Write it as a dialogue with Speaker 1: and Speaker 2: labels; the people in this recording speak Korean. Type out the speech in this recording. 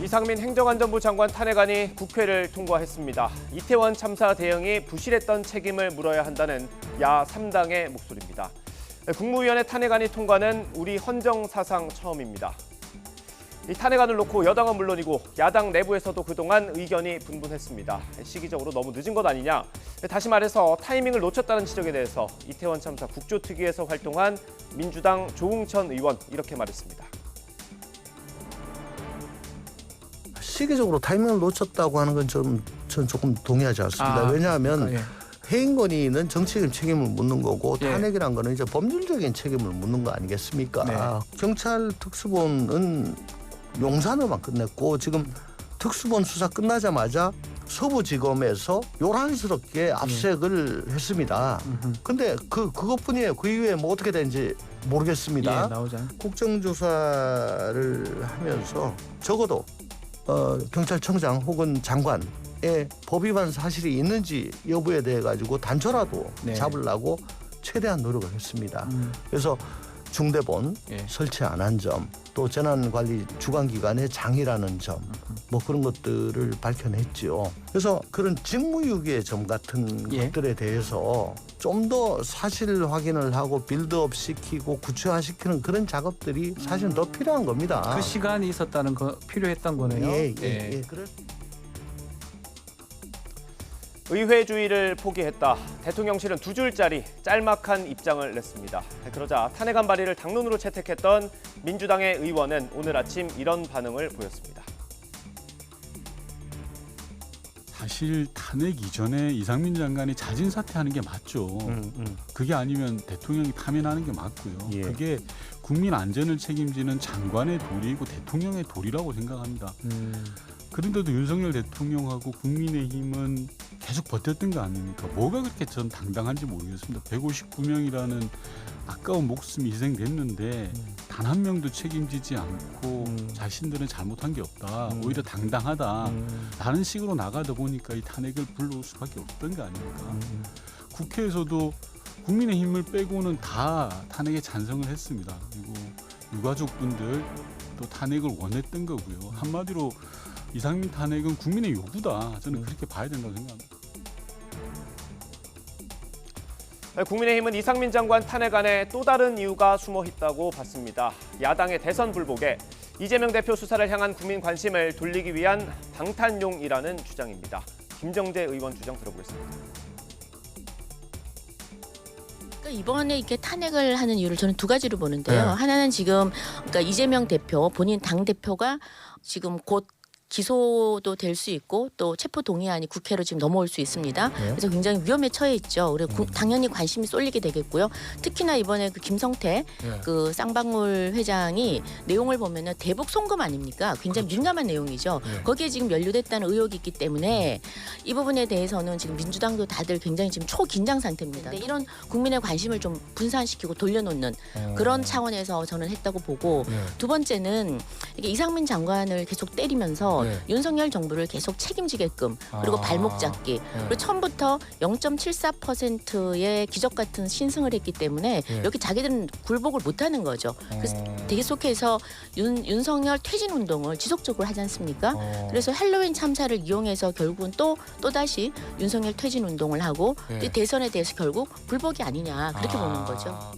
Speaker 1: 이상민 행정안전부 장관 탄핵안이 국회를 통과했습니다. 이태원 참사 대응이 부실했던 책임을 물어야 한다는 야 3당의 목소리입니다. 국무위원회 탄핵안이 통과는 우리 헌정 사상 처음입니다. 이 탄핵안을 놓고 여당은 물론이고 야당 내부에서도 그동안 의견이 분분했습니다. 시기적으로 너무 늦은 것 아니냐. 다시 말해서 타이밍을 놓쳤다는 지적에 대해서 이태원 참사 국조특위에서 활동한 민주당 조응천 의원 이렇게 말했습니다.
Speaker 2: 시기적으로 타이밍을 놓쳤다고 하는 건 저는 조금 동의하지 않습니다. 왜냐하면 해임 건의는 정치적인 책임을 묻는 거고 탄핵이란 거는 이제 법률적인 책임을 묻는 거 아니겠습니까? 경찰 특수본은 용산으로만 끝냈고 지금 특수본 수사 끝나자마자 서부지검에서 요란스럽게 압색을 했습니다. 근데 그것뿐이에요. 그 이후에 뭐 어떻게 되는지 모르겠습니다. 국정조사를 하면서 적어도 경찰청장 혹은 장관의 법 위반 사실이 있는지 여부에 대해 가지고 단초라도 잡으려고 최대한 노력을 했습니다. 그래서 중대본 설치 안 한 점, 또 재난관리 주관기관의 장이라는 점, 뭐 그런 것들을 밝혀냈지요. 그래서 그런 직무유기의 점 같은 것들에 대해서 좀 더 사실 확인을 하고 빌드업 시키고 구체화시키는 그런 작업들이 사실은 더 필요한 겁니다.
Speaker 3: 그 시간이 있었다는 거 필요했던 거네요.
Speaker 2: 그래.
Speaker 1: 의회주의를 포기했다. 대통령실은 2줄짜리 짤막한 입장을 냈습니다. 그러자 탄핵안 발의를 당론으로 채택했던 민주당의 의원은 오늘 아침 이런 반응을 보였습니다.
Speaker 4: 사실 탄핵 이전에 이상민 장관이 자진 사퇴하는 게 맞죠. 그게 아니면 대통령이 파면하는 게 맞고요. 그게 국민 안전을 책임지는 장관의 도리이고 대통령의 도리라고 생각합니다. 그런데도 윤석열 대통령하고 국민의힘은 계속 버텼던 거 아닙니까? 뭐가 그렇게 전 당당한지 모르겠습니다. 159명이라는 아까운 목숨이 희생됐는데 단 한 명도 책임지지 않고 자신들은 잘못한 게 없다. 오히려 당당하다. 라는 식으로 나가다 보니까 이 탄핵을 불러올 수밖에 없던 거 아닙니까? 국회에서도 국민의힘을 빼고는 다 탄핵에 찬성을 했습니다. 그리고 유가족분들 또 탄핵을 원했던 거고요. 한마디로 이상민 탄핵은 국민의 요구다. 저는 그렇게 봐야 된다고 생각합니다.
Speaker 1: 국민의힘은 이상민 장관 탄핵안에 또 다른 이유가 숨어 있다고 봤습니다. 야당의 대선 불복에 이재명 대표 수사를 향한 국민 관심을 돌리기 위한 방탄용이라는 주장입니다. 김정재 의원 주장 들어보겠습니다.
Speaker 5: 이번에 이렇게 탄핵을 하는 이유를 저는 두 가지로 보는데요. 하나는 지금 그러니까 이재명 대표 본인 당 대표가 지금 곧 기소도 될 수 있고 또 체포 동의안이 국회로 지금 넘어올 수 있습니다. 그래서 굉장히 위험에 처해 있죠. 그리고 당연히 관심이 쏠리게 되겠고요. 특히나 이번에 그 김성태 그 쌍방울 회장이 내용을 보면은 대북 송금 아닙니까? 굉장히 민감한 내용이죠. 거기에 지금 연루됐다는 의혹이 있기 때문에 이 부분에 대해서는 지금 민주당도 다들 굉장히 지금 초긴장 상태입니다. 근데 이런 국민의 관심을 좀 분산시키고 돌려놓는 그런 차원에서 저는 했다고 보고 두 번째는 이게 이상민 장관을 계속 때리면서 윤석열 정부를 계속 책임지게끔 그리고 발목 잡기 그리고 처음부터 0.74%의 기적 같은 신승을 했기 때문에 여기 자기들은 굴복을 못하는 거죠. 그래서 계속해서 윤석열 퇴진 운동을 지속적으로 하지 않습니까? 그래서 헬로윈 참사를 이용해서 결국은 또다시 윤석열 퇴진 운동을 하고 대선에 대해서 결국 불복이 아니냐 그렇게 보는 거죠.